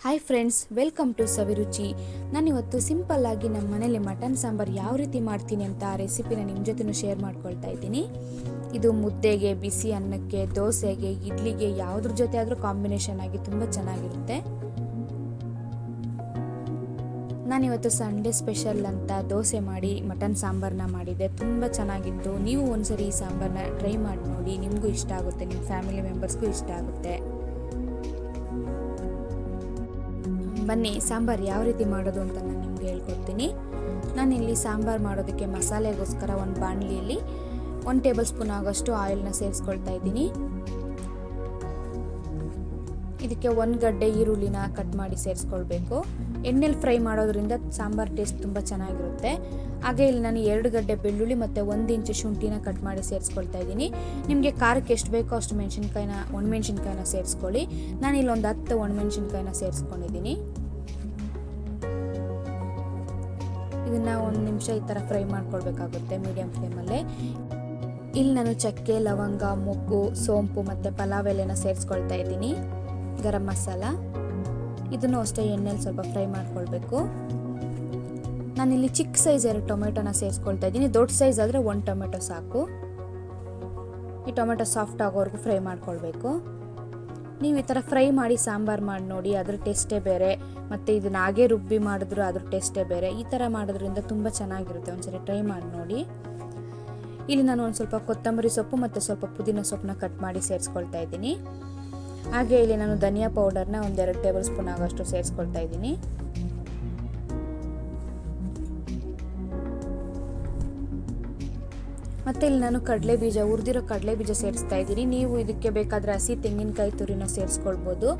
Hi friends, welcome to ಸವಿರುಚಿ. ನಾನಿವತ್ತು simple ಆಗಿ ನಮ್ಮ ಮನೇಲಿ ಮಟನ್ ಸಾಂಬಾರು ಯಾವ ರೀತಿ ಮಾಡ್ತೀನಿ ಅಂತ ಆ ರೆಸಿಪಿನ ನಿಮ್ಮ ಜೊತೆ ಶೇರ್ ಮಾಡ್ಕೊಳ್ತಾ ಇದ್ದೀನಿ. ಇದು ಮುದ್ದೆಗೆ, ಬಿಸಿ ಅನ್ನಕ್ಕೆ, ದೋಸೆಗೆ, ಇಡ್ಲಿಗೆ ಯಾವುದ್ರ ಜೊತೆ ಆದರೂ ಕಾಂಬಿನೇಷನ್ ಆಗಿ ತುಂಬ ಚೆನ್ನಾಗಿರುತ್ತೆ. ನಾನಿವತ್ತು ಸಂಡೇ ಸ್ಪೆಷಲ್ ಅಂತ ದೋಸೆ ಮಾಡಿ ಮಟನ್ ಸಾಂಬಾರನ್ನ ಮಾಡಿದ್ದೆ. ತುಂಬ ಚೆನ್ನಾಗಿತ್ತು. ನೀವು ಒಂದ್ಸರಿ ಈ ಸಾಂಬಾರನ್ನ ಟ್ರೈ ಮಾಡಿ ನೋಡಿ, ನಿಮಗೂ ಇಷ್ಟ ಆಗುತ್ತೆ, ನಿಮ್ಮ ಫ್ಯಾಮಿಲಿ ಮೆಂಬರ್ಸ್ಗೂ ಇಷ್ಟ ಆಗುತ್ತೆ. ಬನ್ನಿ ಸಾಂಬಾರು ಯಾವ ರೀತಿ ಮಾಡೋದು ಅಂತ ನಾನು ನಿಮ್ಗೆ ಹೇಳ್ಕೊಡ್ತೀನಿ. ನಾನಿಲ್ಲಿ ಸಾಂಬಾರು ಮಾಡೋದಕ್ಕೆ ಮಸಾಲೆಗೋಸ್ಕರ ಒಂದು ಬಾಣಲಿಯಲ್ಲಿ 1 ಟೇಬಲ್ ಸ್ಪೂನ್ ಆಗೋಷ್ಟು ಆಯಿಲ್ನ ಸೇರಿಸ್ಕೊಳ್ತಾ ಇದ್ದೀನಿ. ಇದಕ್ಕೆ 1 ಗಡ್ಡೆ ಈರುಳ್ಳಿನ ಕಟ್ ಮಾಡಿ ಸೇರಿಸ್ಕೊಳ್ಬೇಕು. ಎಣ್ಣೆಲಿ ಫ್ರೈ ಮಾಡೋದ್ರಿಂದ ಸಾಂಬಾರು ಟೇಸ್ಟ್ ತುಂಬ ಚೆನ್ನಾಗಿರುತ್ತೆ. ಹಾಗೆ ಇಲ್ಲಿ ನಾನು 2 ಗಡ್ಡೆ ಬೆಳ್ಳುಳ್ಳಿ ಮತ್ತು 1 ಇಂಚು ಶುಂಠಿನ ಕಟ್ ಮಾಡಿ ಸೇರಿಸ್ಕೊಳ್ತಾ ಇದ್ದೀನಿ. ನಿಮಗೆ ಖಾರಕ್ಕೆ ಎಷ್ಟು ಬೇಕೋ ಅಷ್ಟು ಒಣಮೆಣಸಿನ್ಕಾಯಿನ ಸೇರಿಸ್ಕೊಳ್ಳಿ. ನಾನಿಲ್ಲಿ ಒಂದು 10 ಒಣಮೆಣಸಿನ್ಕಾಯಿನ ಸೇರಿಸ್ಕೊಂಡಿದ್ದೀನಿ. ಇದನ್ನು 1 ನಿಮಿಷ ಈ ಥರ ಫ್ರೈ ಮಾಡ್ಕೊಳ್ಬೇಕಾಗುತ್ತೆ ಮೀಡಿಯಂ ಫ್ಲೇಮಲ್ಲೇ. ಇಲ್ಲಿ ನಾನು ಚಕ್ಕೆ, ಲವಂಗ, ಮೊಗ್ಗು, ಸೋಂಪು ಮತ್ತು ಪಲಾವ್ ಎಲೆನ ಸೇರಿಸ್ಕೊಳ್ತಾ ಇದ್ದೀನಿ. ಗರಂ ಮಸಾಲ ಇದನ್ನು ಅಷ್ಟೇ ಎಣ್ಣೆಲಿ ಸ್ವಲ್ಪ ಫ್ರೈ ಮಾಡ್ಕೊಳ್ಬೇಕು. ನಾನಿಲ್ಲಿ ಚಿಕ್ಕ ಸೈಜ್ 2 ಟೊಮೆಟೊನ ಸೇರಿಸ್ಕೊಳ್ತಾ ಇದ್ದೀನಿ. ದೊಡ್ಡ ಸೈಜ್ ಆದರೆ 1 ಟೊಮೆಟೊ ಸಾಕು. ಈ ಟೊಮೆಟೊ ಸಾಫ್ಟ್ ಆಗೋವರೆಗೂ ಫ್ರೈ ಮಾಡ್ಕೊಳ್ಬೇಕು. ನೀವು ಈ ಥರ ಫ್ರೈ ಮಾಡಿ ಸಾಂಬಾರು ಮಾಡಿ ನೋಡಿ, ಅದ್ರ ಟೇಸ್ಟೇ ಬೇರೆ. ಮತ್ತು ಇದನ್ನ ಹಾಗೆ ರುಬ್ಬಿ ಮಾಡಿದ್ರು ಅದ್ರ ಟೇಸ್ಟೇ ಬೇರೆ. ಈ ಥರ ಮಾಡೋದ್ರಿಂದ ತುಂಬ ಚೆನ್ನಾಗಿರುತ್ತೆ. ಒಂದ್ಸರಿ ಟ್ರೈ ಮಾಡಿ ನೋಡಿ. ಇಲ್ಲಿ ನಾನು ಒಂದು ಸ್ವಲ್ಪ ಕೊತ್ತಂಬರಿ ಸೊಪ್ಪು ಮತ್ತು ಸ್ವಲ್ಪ ಪುದೀನ ಸೊಪ್ಪನ್ನ ಕಟ್ ಮಾಡಿ ಸೇರಿಸ್ಕೊಳ್ತಾ ಇದ್ದೀನಿ. ಹಾಗೆ ಇಲ್ಲಿ ನಾನು ಧನಿಯಾ ಪೌಡರ್ನ 1-2 ಟೇಬಲ್ ಸ್ಪೂನ್ ಆಗೋಷ್ಟು ಸೇರಿಸ್ಕೊಳ್ತಾ ಇದ್ದೀನಿ. ಮತ್ತು ಇಲ್ಲಿ ನಾನು ಹುರಿದಿರೋ ಕಡಲೆ ಬೀಜ ಸೇರಿಸ್ತಾ ಇದ್ದೀನಿ. ನೀವು ಇದಕ್ಕೆ ಬೇಕಾದರೆ ಹಸಿ ತೆಂಗಿನಕಾಯಿ ತುರಿನ ಸೇರಿಸ್ಕೊಳ್ಬೋದು.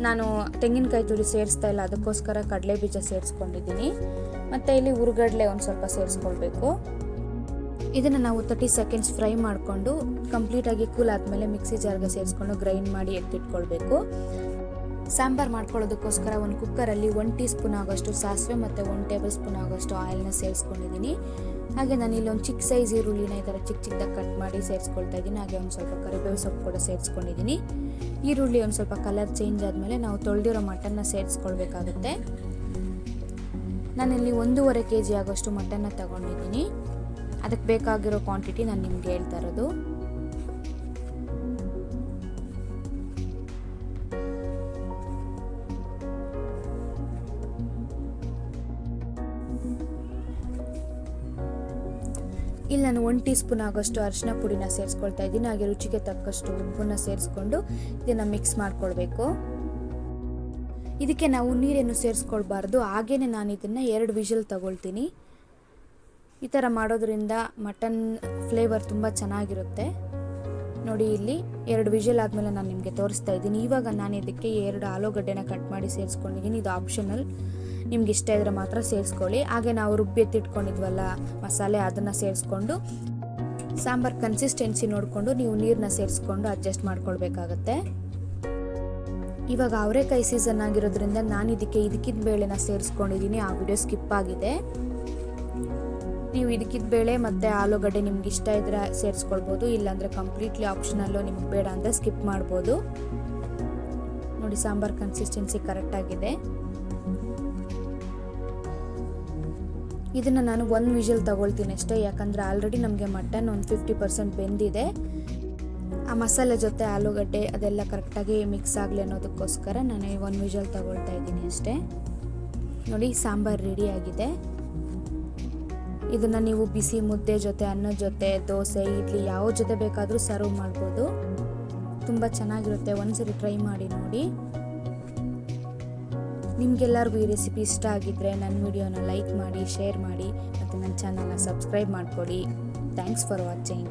ನಾನು ತೆಂಗಿನಕಾಯಿ ತುರಿ ಸೇರಿಸ್ತಾ ಇಲ್ಲ, ಅದಕ್ಕೋಸ್ಕರ ಕಡಲೆ ಬೀಜ ಸೇರಿಸ್ಕೊಂಡಿದ್ದೀನಿ. ಮತ್ತು ಇಲ್ಲಿ ಹುರುಗಡ್ಲೆ ಒಂದು ಸ್ವಲ್ಪ ಸೇರಿಸ್ಕೊಳ್ಬೇಕು. ಇದನ್ನು ನಾವು 30 ಸೆಕೆಂಡ್ಸ್ ಫ್ರೈ ಮಾಡಿಕೊಂಡು ಕಂಪ್ಲೀಟಾಗಿ ಕೂಲ್ ಆದಮೇಲೆ ಮಿಕ್ಸಿ ಜಾರ್ಗೆ ಸೇರಿಸ್ಕೊಂಡು ಗ್ರೈಂಡ್ ಮಾಡಿ ಎತ್ತಿಟ್ಕೊಳ್ಬೇಕು. ಸಾಂಬಾರು ಮಾಡ್ಕೊಳ್ಳೋದಕ್ಕೋಸ್ಕರ ಒಂದು ಕುಕ್ಕರಲ್ಲಿ 1 ಟೀ ಸ್ಪೂನ್ ಆಗೋಷ್ಟು ಸಾಸಿವೆ ಮತ್ತು 1 ಟೇಬಲ್ ಸ್ಪೂನ್ ಆಗೋಷ್ಟು ಆಯಿಲ್ನ ಸೇರಿಸ್ಕೊಂಡಿದ್ದೀನಿ. ಹಾಗೆ ನಾನು ಇಲ್ಲಿ ಒಂದು ಚಿಕ್ಕ ಸೈಜ್ ಈರುಳ್ಳಿನ ಈ ಥರ ಚಿಕ್ಕದಾಗಿ ಕಟ್ ಮಾಡಿ ಸೇರಿಸ್ಕೊಳ್ತಾ ಇದ್ದೀನಿ. ಹಾಗೆ ಒಂದು ಸ್ವಲ್ಪ ಕರಿಬೇವು ಸೊಪ್ಪು ಕೂಡ ಸೇರಿಸ್ಕೊಂಡಿದ್ದೀನಿ. ಈರುಳ್ಳಿ ಒಂದು ಸ್ವಲ್ಪ ಕಲರ್ ಚೇಂಜ್ ಆದಮೇಲೆ ನಾವು ತೊಳೆದಿರೋ ಮಟನ್ನ ಸೇರಿಸ್ಕೊಳ್ಬೇಕಾಗುತ್ತೆ. ನಾನಿಲ್ಲಿ 1.5 kg ಆಗೋಷ್ಟು ಮಟನ್ನ ತಗೊಂಡಿದ್ದೀನಿ. ಅದಕ್ಕೆ ಬೇಕಾಗಿರೋ ಕ್ವಾಂಟಿಟಿ ನಾನು ನಿಮ್ಗೆ ಹೇಳ್ತಾ ಇರೋದು. ಇಲ್ಲಿ ನಾನು 1 ಟೀ ಸ್ಪೂನ್ ಆಗೋಷ್ಟು ಅರಿಶಿನ ಪುಡಿನ ಸೇರಿಸ್ಕೊಳ್ತಾ ಇದ್ದೀನಿ. ಹಾಗೆ ರುಚಿಗೆ ತಕ್ಕಷ್ಟು ಉಪ್ಪನ್ನ ಸೇರಿಸ್ಕೊಂಡು ಇದನ್ನು ಮಿಕ್ಸ್ ಮಾಡ್ಕೊಳ್ಬೇಕು. ಇದಕ್ಕೆ ನಾವು ನೀರೇನು ಸೇರಿಸ್ಕೊಳ್ಬಾರ್ದು. ಹಾಗೇನೆ ನಾನು ಇದನ್ನು 2 ವಿಷಲ್ ತಗೊಳ್ತೀನಿ. ಈ ಥರ ಮಾಡೋದ್ರಿಂದ ಮಟನ್ ಫ್ಲೇವರ್ ತುಂಬ ಚೆನ್ನಾಗಿರುತ್ತೆ. ನೋಡಿ, ಇಲ್ಲಿ 2 ವಿಷಲ್ ಆದಮೇಲೆ ನಾನು ನಿಮಗೆ ತೋರಿಸ್ತಾ ಇದ್ದೀನಿ. ಇವಾಗ ನಾನು ಇದಕ್ಕೆ 2 ಆಲೂಗಡ್ಡೆನ ಕಟ್ ಮಾಡಿ ಸೇರಿಸ್ಕೊಂಡಿದ್ದೀನಿ. ಇದು ಆಪ್ಷನಲ್, ನಿಮ್ಗೆ ಇಷ್ಟ ಇದ್ರೆ ಮಾತ್ರ ಸೇರಿಸ್ಕೊಳ್ಳಿ. ಹಾಗೆ ನಾವು ರುಬ್ಬಿ ಎತ್ತಿಟ್ಕೊಂಡಿದ್ವಲ್ಲ ಮಸಾಲೆ, ಅದನ್ನು ಸೇರಿಸ್ಕೊಂಡು ಸಾಂಬಾರು ಕನ್ಸಿಸ್ಟೆನ್ಸಿ ನೋಡಿಕೊಂಡು ನೀವು ನೀರನ್ನ ಸೇರಿಸ್ಕೊಂಡು ಅಡ್ಜಸ್ಟ್ ಮಾಡ್ಕೊಳ್ಬೇಕಾಗತ್ತೆ. ಇವಾಗ ಅವರೆಕಾಯಿ ಸೀಸನ್ ಆಗಿರೋದ್ರಿಂದ ನಾನು ಇದಕ್ಕಿದ್ದ ಬೇಳೆನ ಸೇರಿಸ್ಕೊಂಡಿದ್ದೀನಿ. ಆ ವಿಡಿಯೋ ಸ್ಕಿಪ್ ಆಗಿದೆ. ನೀವು ಇದಕ್ಕಿದ್ದ ಬೇಳೆ ಮತ್ತು ಆಲೂಗಡ್ಡೆ ನಿಮ್ಗೆ ಇಷ್ಟ ಇದ್ರೆ ಸೇರಿಸ್ಕೊಳ್ಬೋದು, ಇಲ್ಲಾಂದರೆ ಕಂಪ್ಲೀಟ್ಲಿ ಆಪ್ಷನಲ್ಲು, ನಿಮ್ಗೆ ಬೇಡ ಅಂದರೆ ಸ್ಕಿಪ್ ಮಾಡ್ಬೋದು. ನೋಡಿ, ಸಾಂಬಾರು ಕನ್ಸಿಸ್ಟೆನ್ಸಿ ಕರೆಕ್ಟಾಗಿದೆ. ಇದನ್ನು ನಾನು 1 ವಿಷಲ್ ತಗೊಳ್ತೀನಿ ಅಷ್ಟೇ, ಯಾಕಂದರೆ ಆಲ್ರೆಡಿ ನಮಗೆ ಮಟನ್ ಒಂದು 50% ಬೆಂದಿದೆ. ಆ ಮಸಾಲೆ ಜೊತೆ ಆಲೂಗಡ್ಡೆ ಅದೆಲ್ಲ ಕರೆಕ್ಟಾಗಿ ಮಿಕ್ಸ್ ಆಗಲಿ ಅನ್ನೋದಕ್ಕೋಸ್ಕರ ನಾನು 1 ವಿಷಲ್ ತಗೊಳ್ತಾ ಇದ್ದೀನಿ ಅಷ್ಟೇ. ನೋಡಿ, ಸಾಂಬಾರು ರೆಡಿ ಆಗಿದೆ. ಇದನ್ನು ನೀವು ಬಿಸಿ ಮುದ್ದೆ ಜೊತೆ, ಅನ್ನದ ಜೊತೆ, ದೋಸೆ, ಇಡ್ಲಿ ಯಾವ ಜೊತೆ ಬೇಕಾದರೂ ಸರ್ವ್ ಮಾಡ್ಬೋದು. ತುಂಬ ಚೆನ್ನಾಗಿರುತ್ತೆ. ಒಂದ್ಸರಿ ಟ್ರೈ ಮಾಡಿ ನೋಡಿ. ನಿಮಗೆಲ್ಲರಿಗೂ ಈ ರೆಸಿಪಿ ಇಷ್ಟ ಆಗಿದ್ದರೆ ನನ್ನ ವಿಡಿಯೋನ ಲೈಕ್ ಮಾಡಿ, ಶೇರ್ ಮಾಡಿ ಮತ್ತು ನನ್ನ ಚಾನಲ್ನ ಸಬ್ಸ್ಕ್ರೈಬ್ ಮಾಡ್ಕೊಳ್ಳಿ. Thanks for watching.